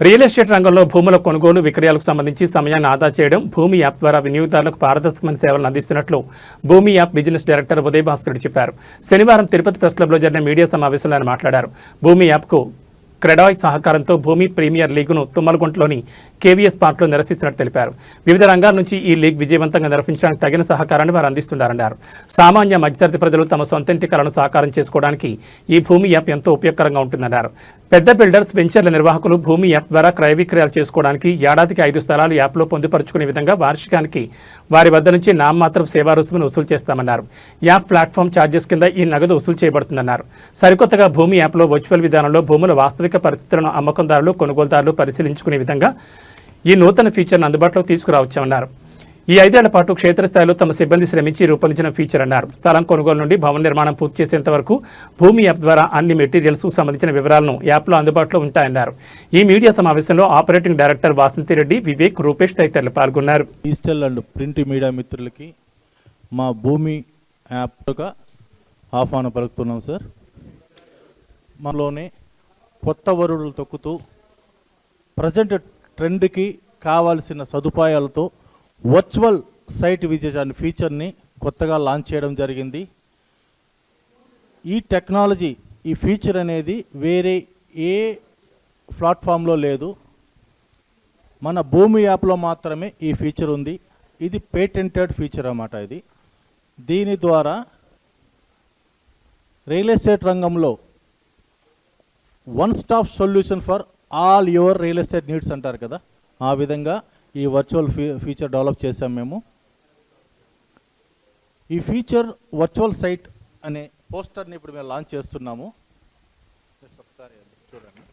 Real estate రంగంలో భూముల కొనుగోలు విక్రయాలకు సంబంధించి సమయాన్ని ఆదా చేయడం భూమి యాప్ ద్వారా వినియోగదారులకు పారదర్శకమైన సేవలను అందిస్తున్నట్లు భూమి app business director Uday Bhaskar చెప్పారు. శనివారం తిరుపతి ప్రెస్ క్లబ్లో జరిగిన మీడియా సమావేశంలో ఆయన మాట్లాడారు. భూమి యాప్కు క్రెడాయ్ సహకారంతో భూమి ప్రీమియర్ లీగును తుమ్మలగుంటలోని కేవీఎస్ పార్క్లో నిర్వహిస్తున్నట్టు తెలిపారు. వివిధ రంగాల నుంచి ఈ లీగ్ విజయవంతంగా నిర్వహించడానికి తగిన సహకారాన్ని వారు అందిస్తున్నారన్నారు. సామాన్య మధ్యతరగతి ప్రజలు తమ సొంత ఇంటి కలను సాకారం చేసుకోవడానికి ఈ భూమి యాప్ ఎంతో ఉపయోగకరంగా ఉంటుందన్నారు. పెద్ద బిల్డర్స్, వెంచర్ల నిర్వాహకులు భూమి యాప్ ద్వారా క్రయ విక్రయాలు చేసుకోవడానికి ఏడాదికి 5 స్థలాలు యాప్లో పొందుపరుచుకునే విధంగా వార్షికానికి వారి వద్ద నుంచి నామమాత్రం సేవా రుసుమును వసూలు చేస్తామన్నారు. యాప్ ప్లాట్ఫామ్ ఛార్జెస్ కింద ఈ నగదు వసూలు చేయబడుతుందన్నారు. సరికొత్తగా భూమి యాప్లో వర్చువల్ విధానంలో భూముల వాస్తవిక పరిస్థితులను అమ్మకందారులు, కొనుగోలుదారులు పరిశీలించుకునే విధంగా ఈ నూతన ఫీచర్ను అందుబాటులోకి తీసుకురావచ్చామన్నారు. ఈ 5 ఏళ్ల పాటు క్షేత్రస్థాయిలో తమ సిబ్బంది శ్రమించి రూపొందించిన ఫీచర్ అన్నారు. స్థలం కొనుగోలు నుండి భవన నిర్మాణం పూర్తి చేసేంత వరకు భూమి యాప్ ద్వారా అన్ని మెటీరియల్స్ సంబంధించిన వివరాలను యాప్లో అందుబాటులో ఉంటాయన్నారు. ఈ మీడియా సమావేశంలో ఆపరేటింగ్ డైరెక్టర్ వాసంతిరెడ్డి, వివేక్, రూపేష్ తదితరులు పాల్గొన్నారు. డిజిటల్ అండ్ ప్రింట్ మీడియా మిత్రులకి మా భూమి యాప్గా ఆహ్వానం పలుకుతున్నాం సార్. మనలోనే కొత్త వరుడులు తొక్కుతూ ప్రజెంట్ ట్రెండ్కి కావాల్సిన సదుపాయాలతో వర్చువల్ సైట్ విజిట్ అనే ఫీచర్ని కొత్తగా లాంచ్ చేయడం జరిగింది. ఈ టెక్నాలజీ, ఈ ఫీచర్ అనేది వేరే ఏ ప్లాట్ఫామ్లో లేదు, మన భూమి యాప్లో మాత్రమే ఈ ఫీచర్ ఉంది. ఇది పేటెంటెడ్ ఫీచర్ అన్నమాట. ఇది దీని ద్వారా రియల్ ఎస్టేట్ రంగంలో one stop solution for all your real estate needs అంటారు కదా, ఆ విధంగా ఈ వర్చువల్ ఫీచర్ డెవలప్ చేసాం మేము. ఈ ఫీచర్ వర్చువల్ సైట్ అనే పోస్టర్ని ఇప్పుడు మేము లాంచ్ చేస్తున్నాము. ఒకసారి చూడండి.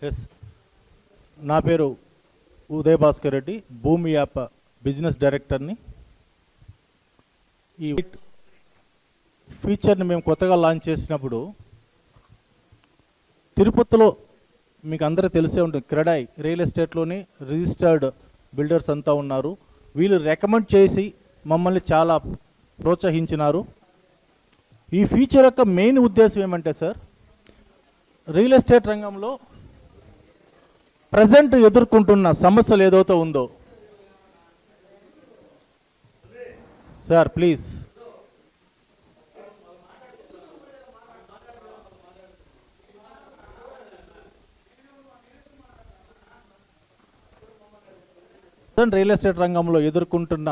ఎస్, నా పేరు ఉదయ్ భాస్కర్ రెడ్డి, భూమి యాప్ బిజినెస్ డైరెక్టర్ని. ఈ ఫీచర్ని మేము కొత్తగా లాంచ్ చేసినప్పుడు తిరుపతిలో మీకు అందరూ తెలిసే ఉంటుంది, క్రెడాయ్ రియల్ ఎస్టేట్లోని రిజిస్టర్డ్ బిల్డర్స్ అంతా ఉన్నారు. వీళ్ళు రికమెండ్ చేసి మమ్మల్ని చాలా ప్రోత్సహించినారు. ఈ ఫీచర్ యొక్క మెయిన్ ఉద్దేశం ఏమంటే సార్, రియల్ ఎస్టేట్ రంగంలో ప్రజెంట్ ఎదుర్కొంటున్న సమస్యలు ఏదైతే ఉందో సార్, ప్లీజ్ రియల్ ఎస్టేట్ రంగంలో ఎదుర్కొంటున్న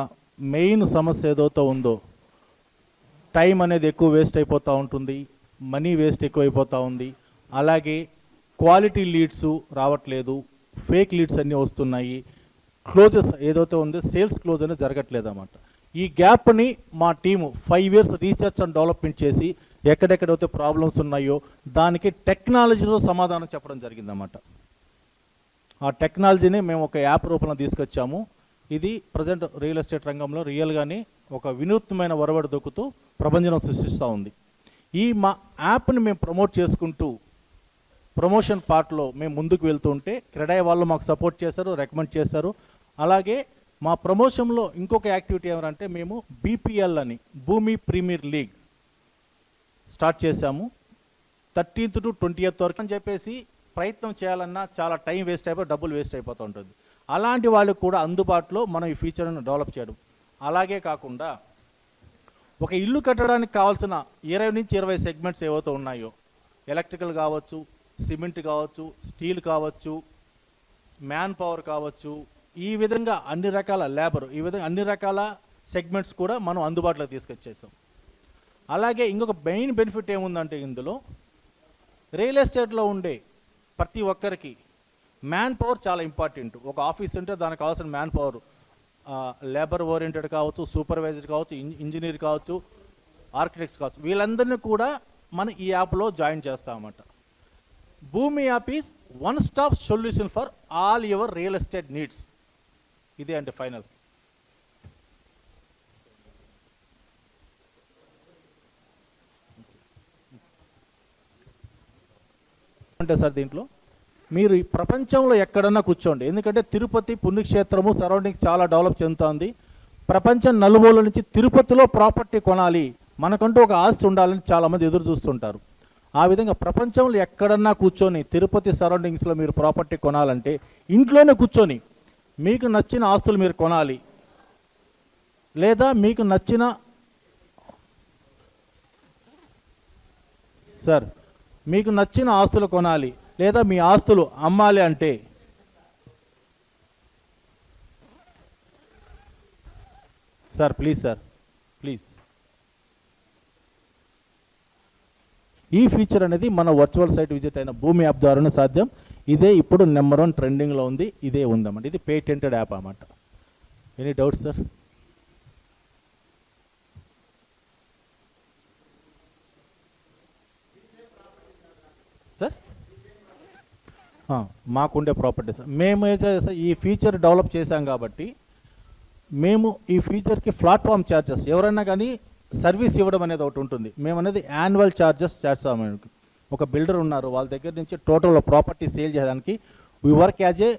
మెయిన్ సమస్య ఏదైతే ఉందో, టైం అనేది ఎక్కువ వేస్ట్ అయిపోతూ ఉంటుంది, మనీ వేస్ట్ ఎక్కువైపోతూ ఉంది, అలాగే క్వాలిటీ లీడ్స్ రావట్లేదు, ఫేక్ లీడ్స్ అన్నీ వస్తున్నాయి, క్లోజెస్ ఏదైతే ఉందో సేల్స్ క్లోజ్ అనేది జరగట్లేదు అన్నమాట. ఈ గ్యాప్ని మా team 5 years research and development చేసి ఎక్కడెక్కడైతే ప్రాబ్లమ్స్ ఉన్నాయో దానికి టెక్నాలజీతో సమాధానం చెప్పడం జరిగిందన్నమాట. ఆ టెక్నాలజీని మేము ఒక యాప్ రూపంలో తీసుకొచ్చాము. ఇది ప్రజెంట్ రియల్ ఎస్టేట్ రంగంలో రియల్గానే ఒక వినూత్నమైన ఒరవడి దొక్కుతూ ప్రపంచం సృష్టిస్తూ ఉంది. ఈ మా యాప్ని మేము ప్రమోట్ చేసుకుంటూ ప్రమోషన్ పార్ట్లో మేము ముందుకు వెళ్తుంటే క్రెడాయ్ వాళ్ళు మాకు సపోర్ట్ చేశారు, రికమెండ్ చేశారు. అలాగే మా ప్రమోషన్లో ఇంకొక యాక్టివిటీ ఏమంటే మేము బీపీఎల్ అని భూమి ప్రీమియర్ లీగ్ స్టార్ట్ చేశాము. 13th to 20th వరకు అని చెప్పేసి ప్రయత్నం చేయాలన్నా చాలా టైం వేస్ట్ అయిపోయి డబ్బులు వేస్ట్ అయిపోతూ ఉంటుంది. అలాంటి వాళ్ళకు కూడా అందుబాటులో మనం ఈ ఫీచర్ను డెవలప్ చేయడం. అలాగే కాకుండా ఒక ఇల్లు కట్టడానికి కావాల్సిన 20 నుంచి 20 సెగ్మెంట్స్ ఏవైతే ఉన్నాయో, ఎలక్ట్రికల్ కావచ్చు, సిమెంట్ కావచ్చు, స్టీల్ కావచ్చు, మ్యాన్ పవర్ కావచ్చు, ఈ విధంగా అన్ని రకాల లేబర్, ఈ విధంగా అన్ని రకాల సెగ్మెంట్స్ కూడా మనం అందుబాటులో తీసుకొచ్చేసాం. అలాగే ఇంకొక మెయిన్ బెనిఫిట్ ఏముందంటే, ఇందులో రియల్ ఎస్టేట్లో ఉండే ప్రతి ఒక్కరికి మ్యాన్ పవర్ చాలా ఇంపార్టెంట్. ఒక ఆఫీస్ ఉంటే దానికి కావాల్సిన మ్యాన్ పవర్ లేబర్ ఓరియంటెడ్ కావచ్చు, సూపర్వైజర్ కావచ్చు, ఇంజనీర్ కావచ్చు, ఆర్కిటెక్ట్స్ కావచ్చు, వీళ్ళందరినీ కూడా మనం ఈ యాప్లో జాయిన్ చేస్తామన్నమాట. భూమి app is one stop solution for all your real estate needs. ఇదే అండి ఫైనల్. అంటే సార్ దీంట్లో మీరు ఈ ప్రపంచంలో ఎక్కడన్నా కూర్చోండి, ఎందుకంటే తిరుపతి పుణ్యక్షేత్రము సరౌండింగ్స్ చాలా డెవలప్ చెందుతుంది. ప్రపంచం నలుమూల నుంచి తిరుపతిలో ప్రాపర్టీ కొనాలి, మనకంటూ ఒక ఆస్తి ఉండాలని చాలామంది ఎదురు చూస్తుంటారు. ఆ విధంగా ప్రపంచంలో ఎక్కడన్నా కూర్చొని తిరుపతి సరౌండింగ్స్లో మీరు ప్రాపర్టీ కొనాలంటే ఇంట్లోనే కూర్చొని మీకు నచ్చిన ఆస్తులు మీరు కొనాలి, లేదా మీకు నచ్చిన సార్ మీకు నచ్చిన ఆస్తులు కొనాలి లేదా మీ ఆస్తులు అమ్మాలి అంటే సార్ ప్లీజ్ ఈ ఫీచర్ అనేది మన వర్చువల్ సైట్ విజిట్ అయిన భూమి యాప్ ద్వారానే సాధ్యం. ఇదే ఇప్పుడు నెంబర్ 1 ట్రెండింగ్లో ఉంది, ఇదే ఉందన్నమాట. ఇది పేటెంటెడ్ యాప్ అన్నమాట. Any doubts sir? సార్ మాకుండే ప్రాపర్టీ సార్, మేమైతే సార్ ఈ ఫీచర్ డెవలప్ చేశాం కాబట్టి మేము ఈ ఫీచర్కి ప్లాట్ఫామ్ ఛార్జెస్ ఎవరైనా కానీ సర్వీస్ ఇవ్వడం అనేది ఒకటి ఉంటుంది. మేము అనేది యాన్యువల్ ఛార్జెస్ చేస్తాము. ఒక బిల్డర్ ఉన్నారు, వాళ్ళ దగ్గర నుంచి టోటల్ ప్రాపర్టీ సేల్ చేయడానికి we work as a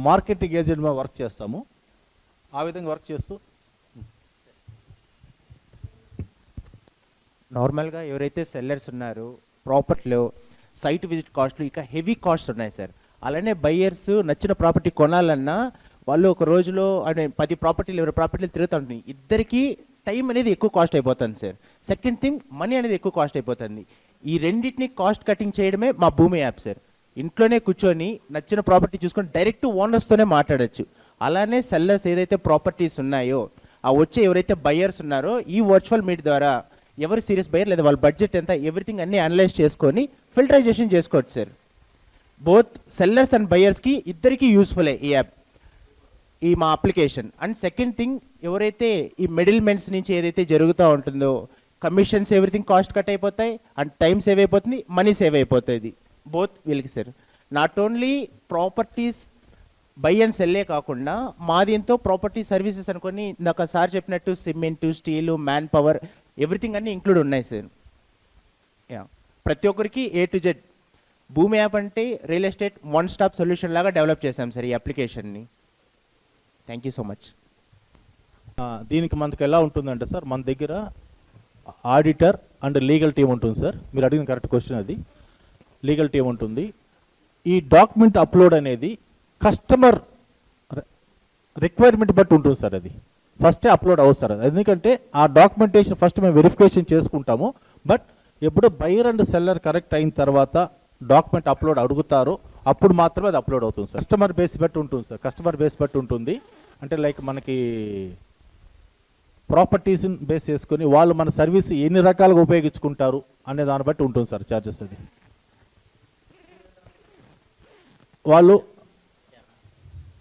marketing agent మీద వర్క్ చేస్తాము. ఆ విధంగా వర్క్ చేస్తూ నార్మల్గా ఎవరైతే సెల్లర్స్ ఉన్నారో ప్రాపర్టీలో సైట్ విజిట్ కాస్ట్లు ఇక హెవీ కాస్ట్ ఉన్నాయి సార్. అలానే బయ్యర్స్ నచ్చిన ప్రాపర్టీ కొనాలన్నా వాళ్ళు ఒక రోజులో అంటే 10 ప్రాపర్టీలు 20 ప్రాపర్టీలు తిరుగుతూ ఉంటుంది. ఇద్దరికి టైం అనేది ఎక్కువ కాస్ట్ అయిపోతుంది సార్. సెకండ్ థింగ్ మనీ అనేది ఎక్కువ కాస్ట్ అయిపోతుంది. ఈ రెండింటిని కాస్ట్ కటింగ్ చేయడమే మా భూమి యాప్ సార్. ఇంట్లోనే కూర్చొని నచ్చిన ప్రాపర్టీ చూసుకొని డైరెక్ట్ ఓనర్స్తోనే మాట్లాడచ్చు. అలానే సెల్లర్స్ ఏదైతే ప్రాపర్టీస్ ఉన్నాయో ఆ వచ్చే ఎవరైతే బయ్యర్స్ ఉన్నారో ఈ వర్చువల్ మీట్ ద్వారా ఎవరు సీరియస్ బయ్యర్ లేదా వాళ్ళ బడ్జెట్ ఎంత ఎవ్రీథింగ్ అన్నీ అనలైజ్ చేసుకొని ఫిల్టరైజేషన్ చేసుకోవచ్చు సార్. బోత్ సెల్లర్స్ అండ్ బయ్యర్స్కి ఇద్దరికీ యూస్ఫుల్ ఈ యాప్, ఈ మా అప్లికేషన్. అండ్ సెకండ్ థింగ్ ఎవరైతే ఈ మిడిల్ మెన్స్ నుంచి ఏదైతే జరుగుతూ ఉంటుందో కమిషన్స్ ఎవ్రీథింగ్ కాస్ట్ కట్ అయిపోతాయి అండ్ టైం సేవ్ అయిపోతుంది, మనీ సేవ్ అయిపోతుంది బోత్ వీళ్ళకి sir. Not only properties by and సెల్లే కాకుండా మాది ఎంతో ప్రాపర్టీ సర్వీసెస్ అనుకొని నాకు సార్ చెప్పినట్టు cement steel manpower everything అన్నీ ఇంక్లూడ్ ఉన్నాయి సార్. ప్రతి ఒక్కరికి A to Z భూమి యాప్ అంటే real estate one stop solution లాగా డెవలప్ చేశాం సార్ ఈ అప్లికేషన్ని. Thank you so much. దీనికి మనకు ఎలా ఉంటుందంటే సార్, మన దగ్గర ఆడిటర్ అండ్ లీగల్ టీం ఉంటుంది సార్. మీరు అడిగిన కరెక్ట్ క్వశ్చన్, అది లీగల్ టీం ఉంటుంది. ఈ డాక్యుమెంట్ అప్లోడ్ అనేది కస్టమర్ రిక్వైర్మెంట్ బట్టి ఉంటుంది సార్. అది ఫస్టే అప్లోడ్ అవుతారు, ఎందుకంటే ఆ డాక్యుమెంటేషన్ ఫస్ట్ మేము వెరిఫికేషన్ చేసుకుంటాము. బట్ ఎప్పుడు బయర్ అండ్ సెల్లర్ కరెక్ట్ అయిన తర్వాత డాక్యుమెంట్ అప్లోడ్ అడుగుతారో అప్పుడు మాత్రమే అది అప్లోడ్ అవుతుంది సార్. కస్టమర్ బేస్ బట్టి ఉంటుంది సార్, కస్టమర్ బేస్ బట్టి ఉంటుంది. అంటే లైక్ మనకి ప్రాపర్టీస్ని బేస్ చేసుకొని వాళ్ళు మన సర్వీస్ ఎన్ని రకాలుగా ఉపయోగించుకుంటారు అనే దాన్ని బట్టి ఉంటుంది సార్ ఛార్జెస్. అది వాళ్ళు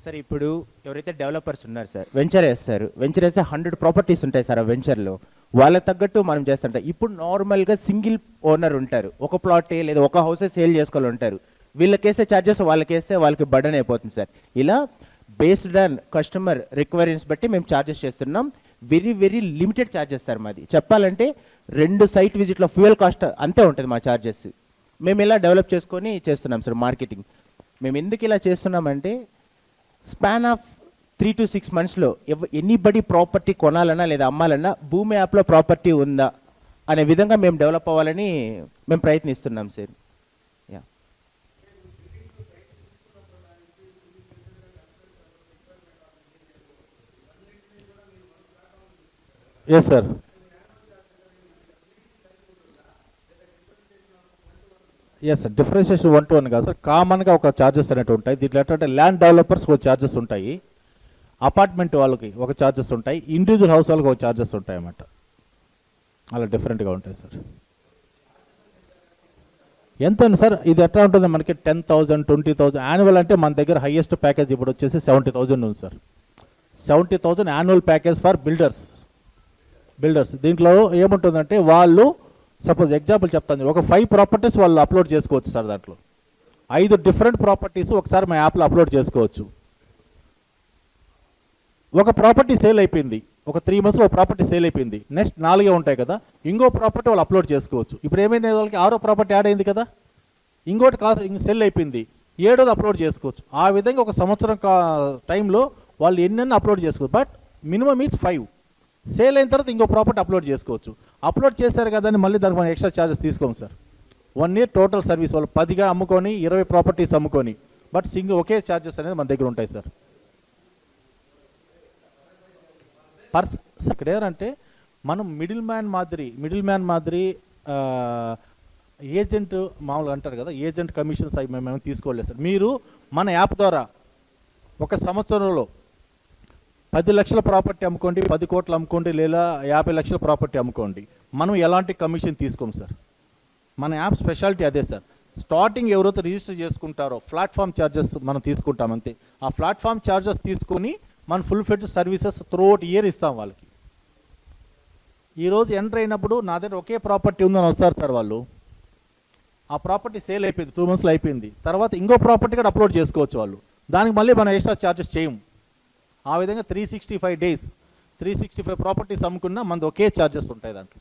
సార్ ఇప్పుడు ఎవరైతే డెవలపర్స్ ఉన్నారు సార్ వెంచర్ వేస్తారు, వెంచర్ వేస్తే 100 ప్రాపర్టీస్ ఉంటాయి సార్ ఆ వెంచర్లో, వాళ్ళకి తగ్గట్టు మనం చేస్తుంటాం. ఇప్పుడు నార్మల్గా సింగిల్ ఓనర్ ఉంటారు, ఒక ప్లాటే లేదా ఒక హౌసే సేల్ చేసుకోవాలి ఉంటారు, వీళ్ళకేస్తే ఛార్జెస్ వాళ్ళకేస్తే వాళ్ళకి బర్డెన్ అయిపోతుంది సార్. ఇలా బేస్డ్ ఆన్ కస్టమర్ రిక్వైర్మెంట్స్ బట్టి మేము ఛార్జెస్ చేస్తున్నాం. Very very limited charges sir మాది. చెప్పాలంటే 2 సైట్ విజిట్లో ఫ్యూయల్ కాస్ట్ అంతే ఉంటుంది మా ఛార్జెస్. మేము ఇలా డెవలప్ చేసుకొని చేస్తున్నాం సార్ మార్కెటింగ్. మేము ఎందుకు ఇలా చేస్తున్నామంటే స్పాన్ ఆఫ్ 3 to 6 monthsలో ఎనీబడి ప్రాపర్టీ కొనాలన్నా లేదా అమ్మాలన్నా భూమి యాప్లో ప్రాపర్టీ ఉందా అనే విధంగా మేము డెవలప్ అవ్వాలని మేము ప్రయత్నిస్తున్నాం sir. Ya yes sir. Yes sir, differentiation 1 to 1 కాదు సార్, కామన్గా ఒక ఛార్జెస్ అనేవి ఉంటాయి. దీంట్లో ఏంటంటే ల్యాండ్ డెవలపర్స్కి ఒక ఛార్జెస్ ఉంటాయి, అపార్ట్మెంట్ వాళ్ళకి ఒక ఛార్జెస్ ఉంటాయి, ఇండివిజువల్ హౌస్ వాళ్ళకి ఒక ఛార్జెస్ ఉంటాయి అన్నమాట. అలా డిఫరెంట్గా ఉంటాయి సార్. ఎంత సార్ ఇది ఎట్లా ఉంటుంది మనకి 10,000 20,000 యాన్యువల్ అంటే మన దగ్గర హైయెస్ట్ ప్యాకేజ్ ఇప్పుడు వచ్చేసి 70,000 ఉంది sir. 70,000 annual package for builders. దీంట్లో ఏముంటుందంటే వాళ్ళు సపోజ్ ఎగ్జాంపుల్ చెప్తాను, ఒక 5 ప్రాపర్టీస్ వాళ్ళు అప్లోడ్ చేసుకోవచ్చు సార్. దాంట్లో 5 డిఫరెంట్ ప్రాపర్టీస్ ఒకసారి మా యాప్లో అప్లోడ్ చేసుకోవచ్చు. ఒక ప్రాపర్టీ సేల్ అయిపోయింది, ఒక 3 monthsలో ఒక ప్రాపర్టీ సేల్ అయిపోయింది, నెక్స్ట్ 4 ఉంటాయి కదా, ఇంకో ప్రాపర్టీ వాళ్ళు అప్లోడ్ చేసుకోవచ్చు. ఇప్పుడు ఏమైనా వాళ్ళకి 6వ ప్రాపర్టీ యాడ్ అయింది కదా, ఇంకోటి సెల్ అయిపోయింది, 7వది అప్లోడ్ చేసుకోవచ్చు. ఆ విధంగా ఒక సంవత్సరం టైంలో వాళ్ళు ఎన్నెన్ని అప్లోడ్ చేసుకోవచ్చు. But minimum is 5. సేల్ అయిన తర్వాత ఇంకో ప్రాపర్టీ అప్లోడ్ చేసుకోవచ్చు. అప్లోడ్ చేశారు కదా అని మళ్ళీ దానికి మనం ఎక్స్ట్రా ఛార్జెస్ తీసుకోము సార్. 1 year టోటల్ సర్వీస్ వాళ్ళు 10గా అమ్ముకొని 20 ప్రాపర్టీస్ అమ్ముకొని, బట్ ఒకే ఛార్జెస్ అనేది మన దగ్గర ఉంటాయి సార్. ఇక్కడ ఏంటంటే మనం మిడిల్ మ్యాన్ మాదిరి ఏజెంట్ మామూలుగా అంటారు కదా, ఏజెంట్ కమిషన్స్ అవి మేము తీసుకోలేదు సార్. మీరు మన యాప్ ద్వారా ఒక సంవత్సరంలో 10 లక్షల ప్రాపర్టీ అమ్ముకోండి, 10 కోట్లు అమ్ముకోండి, లేదా 50 లక్షల ప్రాపర్టీ అమ్ముకోండి, మనం ఎలాంటి కమిషన్ తీసుకోము సార్. మన యాప్ స్పెషాలిటీ అదే సార్. స్టార్టింగ్ ఎవరైతే రిజిస్టర్ చేసుకుంటారో ప్లాట్ఫామ్ ఛార్జెస్ మనం తీసుకుంటాం అంతే. ఆ ప్లాట్ఫామ్ ఛార్జెస్ తీసుకొని మనం full fed services throughout year ఇస్తాం వాళ్ళకి. ఈరోజు ఎంటర్ అయినప్పుడు నా దగ్గర ఒకే ప్రాపర్టీ ఉందని వస్తారు సార్ వాళ్ళు. ఆ ప్రాపర్టీ సేల్ అయిపోయింది, 2 monthsలో అయిపోయింది, తర్వాత ఇంకో ప్రాపర్టీ కూడా అప్లోడ్ చేసుకోవచ్చు వాళ్ళు. దానికి మళ్ళీ మనం ఎక్స్ట్రా ఛార్జెస్ చేయము. ఆ విధంగా 365 days 365 ప్రాపర్టీస్ అమ్ముకున్నా మనది ఒకే ఛార్జెస్ ఉంటాయి దాంట్లో.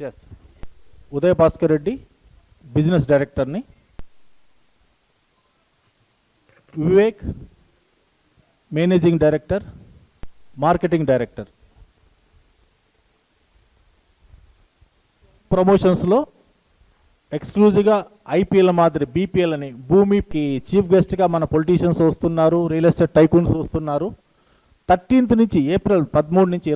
ఎస్, ఉదయ్ భాస్కర్ రెడ్డి, బిజినెస్ డైరెక్టర్ని. Vivek, managing director, marketing director. ప్రమోషన్స్లో ఎక్స్క్లూజివ్గా ఐపీఎల్ మాదిరి బీపీఎల్ అని భూమికి చీఫ్ గెస్ట్గా మన పొలిటీషియన్స్ వస్తున్నారు, రియల్ ఎస్టేట్ టైకూన్స్ వస్తున్నారు. 13th నుంచి ఏప్రిల్ 13 నుంచి